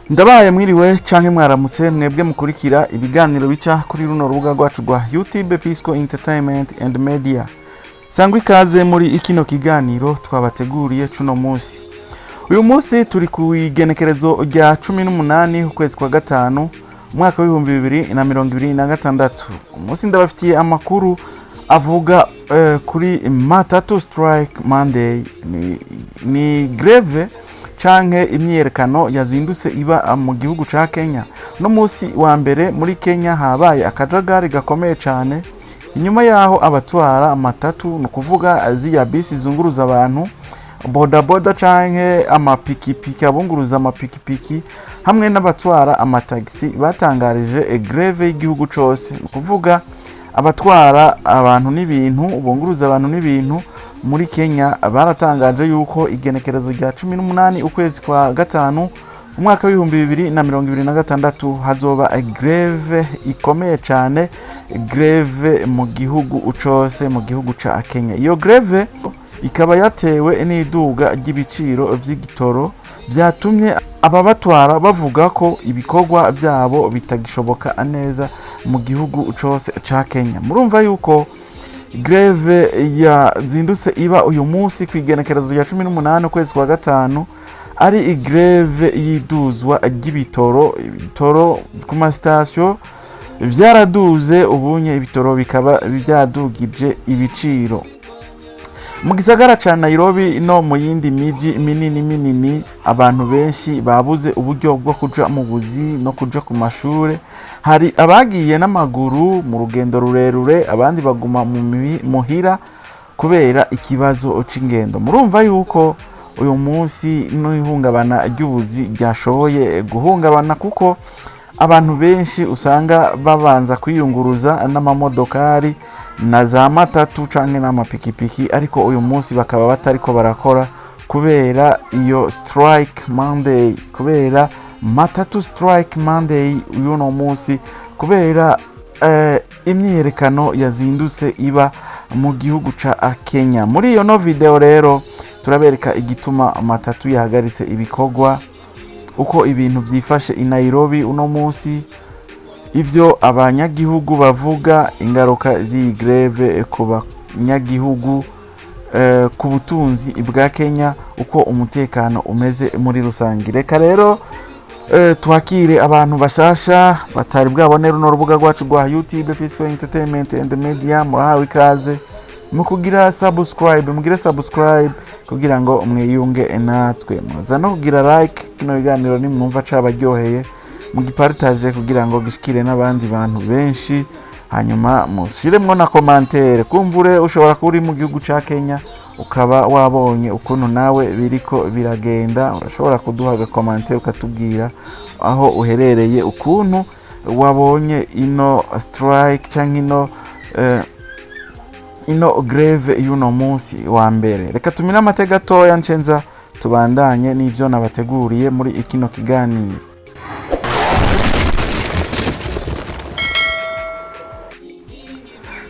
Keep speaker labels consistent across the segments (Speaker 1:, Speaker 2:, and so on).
Speaker 1: Ndabaye mwiriwe canke mwaramutse mwebwe mukurikira ibiganiro bica kuri runo rubuga rwacu rwa YouTube Pisco Entertainment and Media. Sangwa ikaze muri ikino kiganiro twabateguriye cuno munsi. Uyu munsi turi ku igenekerezo rya 18 ukwezi kwa gatanu umwaka wa 2026. Umunsi ndabafitiye amakuru avuga kuri Matatu Strike Monday ni greve canke imyerekano yazindutse iba mu gihugu ca Kenya. No musi wa mbere muri Kenya habaye akajagari gakomeye cane. Inyuma yaho abatwara amatatu no kuvuga aziya bisi zunguruza abantu, boda canke amapikipiki abunguruza amapikipiki hamwe n'abatwara amataxi batangarije greve y'igihugu cose. No kuvuga abatwara abantu n'ibintu, bunguruza abantu n'ibintu muri Kenya baratangaje yuko igenekerezo rya 18 ukwezi kwa gatanu umwaka wa 2026 hazoba greve ikomeye cyane, greve mu gihugu cose, mu gihugu ca Kenya. Iyo greve ikaba yatewe n'iduga ry'ibiciro vy'igitoro byatumye ababatwara bavuga ko ibikorwa byabo bitagishoboka neza mu gihugu cose ca Kenya. Murumva yuko greve yazindutse iba uyu munsi kwigenekerezo ya 18 ukwezi kwa gatanu ari greve yiduzwa ry'ibitoro. Ibitoro ku ma station vyaraduze, ubunye ibitoro bikaba byadugije ibiciro. Mu gisagara ca Nairobi no mu yindi miji minini abantu benshi babuze uburyo bwo kuja mu buzi no kuja ku mashure. Hari abagiye n'amaguru mu rugendo rurerure, abandi baguma muhira kubera ikibazo c'ingendo. Murumva yuko uyu munsi n'ihungabana ry'ubuzi ryashoboye guhungabana, kuko abantu benshi usanga babanza kwiyunguruza n'amamodokari na za matatu canke n'amapikipiki, ariko uyu munsi bakaba batariko barakora kubera iyo strike Monday, kubera Matatu Strike Monday uyu munsi, kubera imyerekano yazindutse iba mu gihugu ca Kenya. Muri iyo no video rero turabereka igituma matatu yahagaritse ibikorwa, uko ibintu vyifashe i Nairobi uno munsi, ivyo abanyagihugu bavuga, ingaruka z'iyi greve ku banyagihugu, ku butunzi bwa Kenya, uko umutekano umeze muri rusangi. Reka rero twakire abantu bashasha batari bwabone runo rubuga rwacu rwa YouTube Pisco Entertainment and Media. Murahawe ikaze mu kugira subscribe, mugire subscribe kugira ngo mwiyunge natwe, muza no kugira like kino biganiro nimwumva cabaryoheye, mugipartage kugira ngo gishikire n'abandi bantu benshi, hanyuma mushiremwo na commentaire. Kumbure ushobora kuri mu gihugu ca Kenya ukaba wabonye ukuntu nawe biriko biragenda, urashobora kuduha commentaire ukatubwira aho uherereye, ukuntu wabonye ino strike canke ino greve y'uno munsi wa mbere. Reka tumira amateka gatoya ncenza tubandanye n'ivyo nabateguriye muri ikino kiganiro.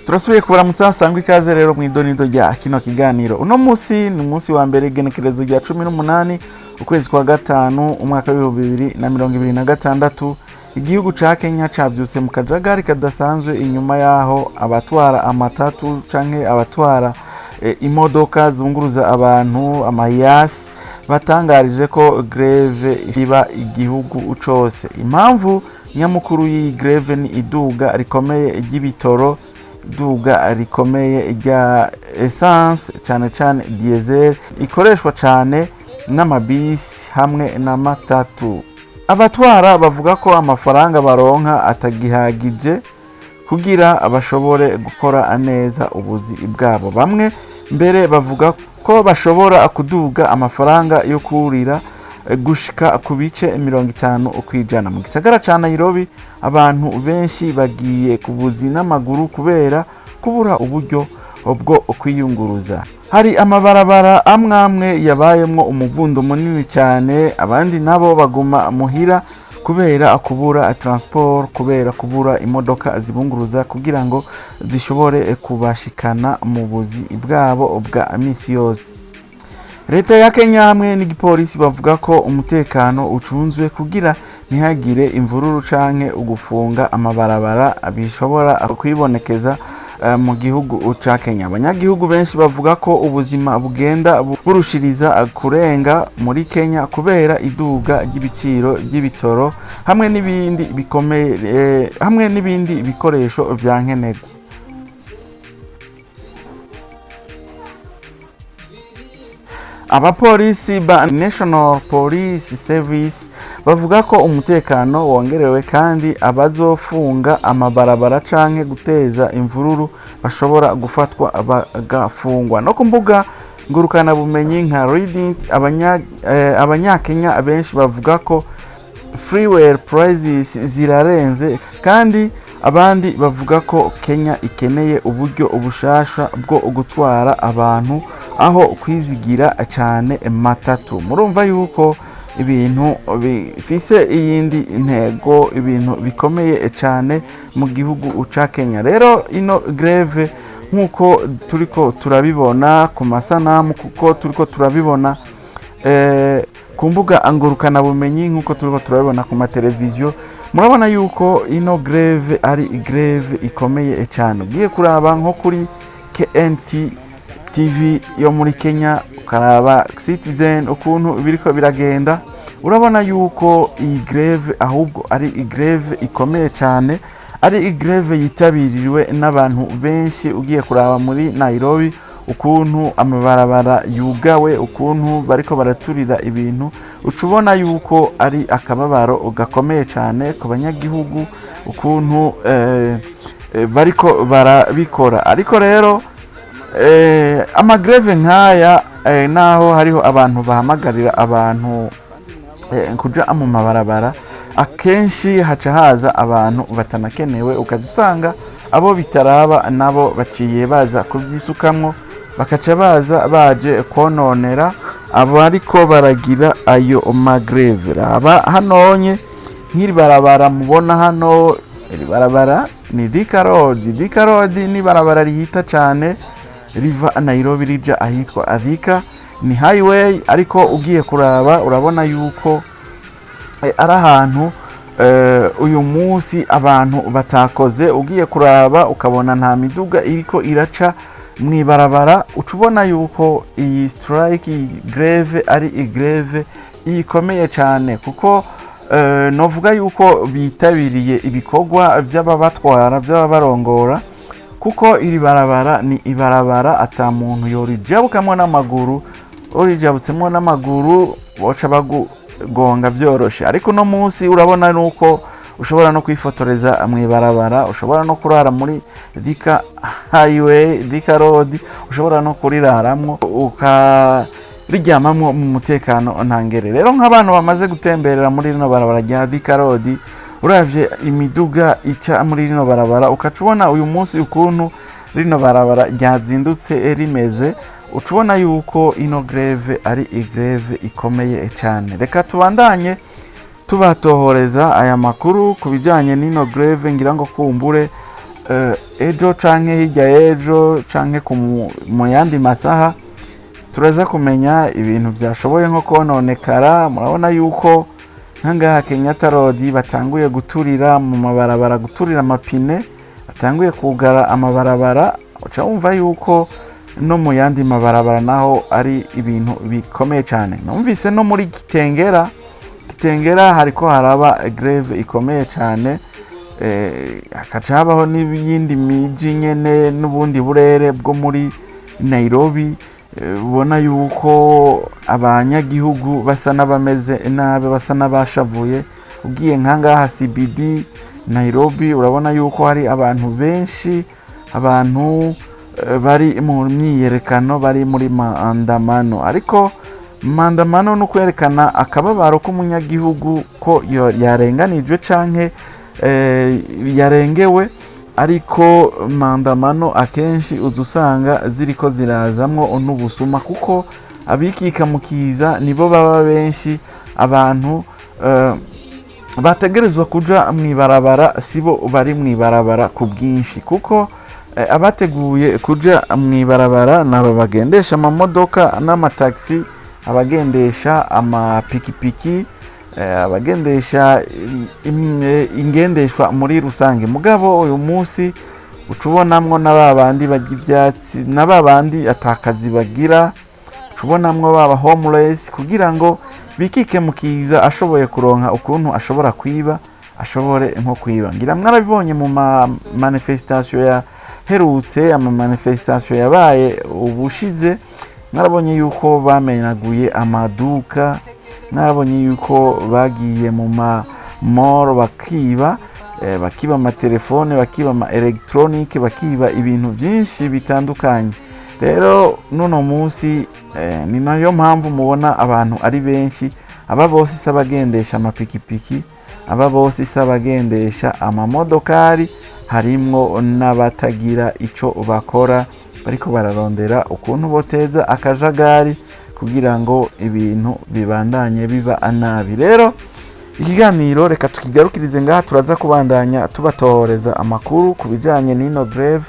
Speaker 1: Turasubiye kubaramutsa, sangwa ikaze rero mu idonido rya kino kiganiro. Uno munsi ni umunsi wa mbere igenekerezo rya 18 ukwezi kwa gatanu umwaka wa 2026. Igihugu ca Kenya cavyutse mu kajagari kadasanzwe inyuma yaho abatwara amatatu canke abatwara imodoka zunguruza abantu, amayasi, batangarije ko greve iba igihugu cose. Impamvu nyamukuru y'iyi greve ni iduga rikomeye ry'ibitoro, duga rikomeye rya essence cyane cyane diesel ikoreshwa cyane n'amabisi hamwe na matatu. Abatwara bavuga ko amafaranga baronka atagihagije kugira abashobore gukora neza ubuzi bwabo. Bamwe mbere bavuga ko bashobora kuduga amafaranga yo kurira gushika ku bice 50 ukwijana. Mu gisagara ca Nairobi abantu benshi bagiye kubuzi n'amaguru kubera kubura uburyo bwo kwiyunguruza. Hari amabarabara amwe yabayemwo umuvundo munini cyane, abandi nabo baguma muhira kubera kubura transport, kubera kubura imodoka zibunguruza kugira ngo zishobore kubashikana mu buzi bwabo bwa misi yose. leta ya Kenya hamwe n'igipolisi bavuga ko umutekano ucunzwe kugira ntihagire imvururu canke ugufunga amabarabara bishobora kwibonekeza mu gihugu ca Kenya. Abanyagihugu benshi bavuga ko ubuzima bugenda burushiriza kurenga muri Kenya kubera iduga ry'ibiciro ry'ibitoro hamwe n'ibindi bikomeye hamwe n'ibindi bikoresho vya nkenerwa. Abapolisi ba National Police Service bavuga ko umutekano wongerewe kandi abazofunga amabarabara canke guteza imvururu bashobora gufatwa bagafungwa. No kumbuga ngurukana bumenyi nka Reddit abanyakenya benshi bavuga ko freeway prices zirarenze kandi abandi bavuga ko Kenya ikeneye uburyo ubushasha bwo gutwara abantu aho kwizigira cyane matatu. Murumva yuko ibintu bifise iyindi ntego, ibintu bikomeye cyane mu gihugu ca Kenya. Rero ino greve nkuko turiko turabibona ku masanamu, kuko turiko turabibona ku mbuga ngurukana bumenyi, nkuko turiko turabibona ku mateleviziyo, murabona yuko ino greve ari greve ikomeye cyane. Ugiye kuraba nko kuri KNT TV yo muri Kenya, ukaraba Citizen ukuntu biriko biragenda, urabona yuko iyi greve ahubwo ari greve ikomeye cyane, ari greve yitabiriwe n'abantu benshi. Ugiye kuraba muri Nairobi ukuntu amabarabara yugawe, ukuntu bariko baraturira ibintu, ucubona yuko ari akababaro gakomeye cyane ku banyagihugu, ukuntu bariko barabikora. Ariko rero amagreve nkaya naho hariho abantu bahamagarira abantu kuja mu mabarabara, akenshi haca haza abantu batanakenewe, ukazusanga abo bitaraba nabo baciye baza kuvyisukamwo, bakaca baza baje kononera abariko baragira ayo magreve. Raba hanonye nk'iri barabara mubona hano, iri barabara ni Thika Road. Thika Road ni barabara rihita cyane riva Nairobi rija ahitwa Thika, ni highway, ariko ugiye kuraba urabona yuko ari ahantu uyu munsi abantu batakoze. Ugiye kuraba ukabona nta miduga iriko iraca mwibarabara, ucubona yuko iyi strike greve ari greve ikomeye cyane, kuko novuga yuko bitabiriye ibikorwa by'ababatwara by'ababarongora, kuko iri barabara ni ibarabara ata muntu yorijabukamo n'amaguru, orijabutsemo n'amaguru boca bagugonga byoroshe. Ariko no munsi urabona nuko ushobora no kwifotoreza mwibarabara, ushobora no kurara muri Thika Highway, Thika Road, ushobora no kuriraramwo ukaryamamwo mu mutekano ntangere. Rero nk'abantu bamaze gutemberera muri rino barabara rya Thika Road, uravye imiduga ica muri rino barabara, ukacubona uyu munsi ukuntu rino barabara ryazindutse rimeze, ucubona yuko ino greve ari greve ikomeye cyane. Reka tubandanye tubatohoreza aya makuru kubijanye n'ino greve, ngira ngo kumbure ejo canke hirya ejo canke mu yandi masaha turaza kumenya ibintu byashoboye nko kononekara. Murabona yuko nkangaha Kenyatta Road batanguye guturira mu mabarabara, guturira amapine, batanguye kugara amabarabara. Uca wumva yuko no mu yandi mabarabara naho ari ibintu bikomeye cyane. Numvise no muri Kitengera hariko haraba greve ikomeye cyane, hakaca habaho n'ibindi miji nyene n'ubundi burere bwo muri Nairobi. Ubona yuko abanyagihugu basa n'abameze nabi, basa n'abashavuye. Ugiye nkangaha CBD Nairobi, urabona yuko hari abantu benshi, abantu bari mu myiyerekano, bari muri maandamano. Ariko maandamano no kwerekana akababaro k'umunyagihugu ko yarenganijwe canke yarengewe. Ariko maandamano akenshi uzusanga ziriko zirazamwo n'ubusuma, kuko abikika mukiza nibo baba benshi. Abantu bategerezwa kuja mwibarabara sibo bari mwibarabara ku bwinshi, kuko abateguye kuja mwibarabara nabo bagendesha amamodoka n'amataxi abagendesha amapikipiki, abagendesha ingendeshwa muri rusange. Mugabo uyu munsi ucubonamwo n'ababandi barya ivyatsi, n'ababandi atakazi bagira, ucubonamwo baba homeless, kugira ngo bikike mukiza ashoboye kuronka ukuntu ashobora kwiba, ashobore nko kwiba. Ngira mwarabibonye mu manifestation yaherutse, ama manifestation yabaye ubushize, mwarabonye yuko bamenaguye amaduka, mwarabonye yuko bagiye mu mall bakiba amatelefone, bakiba ama electronic, bakiba ibintu byinshi bitandukanye. Rero nuno munsi ni nayo mpamvu mubona abantu ari benshi. Aba bose isabagendesha amapikipiki, aba bose isabagendesha amamodokari, harimwo n'abatagira ico bakora, bariko bararondera ukuntu boteza akajagari kugira ngo ibintu bibandanye biba nabi. Rero ikiganiro reka tukigarukirize ngaha, turaza kubandanya tubatoreza amakuru kubijanye n'ino greve,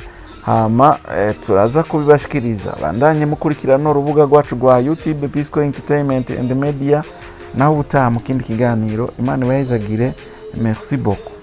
Speaker 1: hama turaza kubibashikiriza. Bandanye mukurikirana urubuga rwacu rwa YouTube Pisco Entertainment and Media, naho ubutaha mu kindi kiganiro. Imana ibahezagire. Merci beaucoup.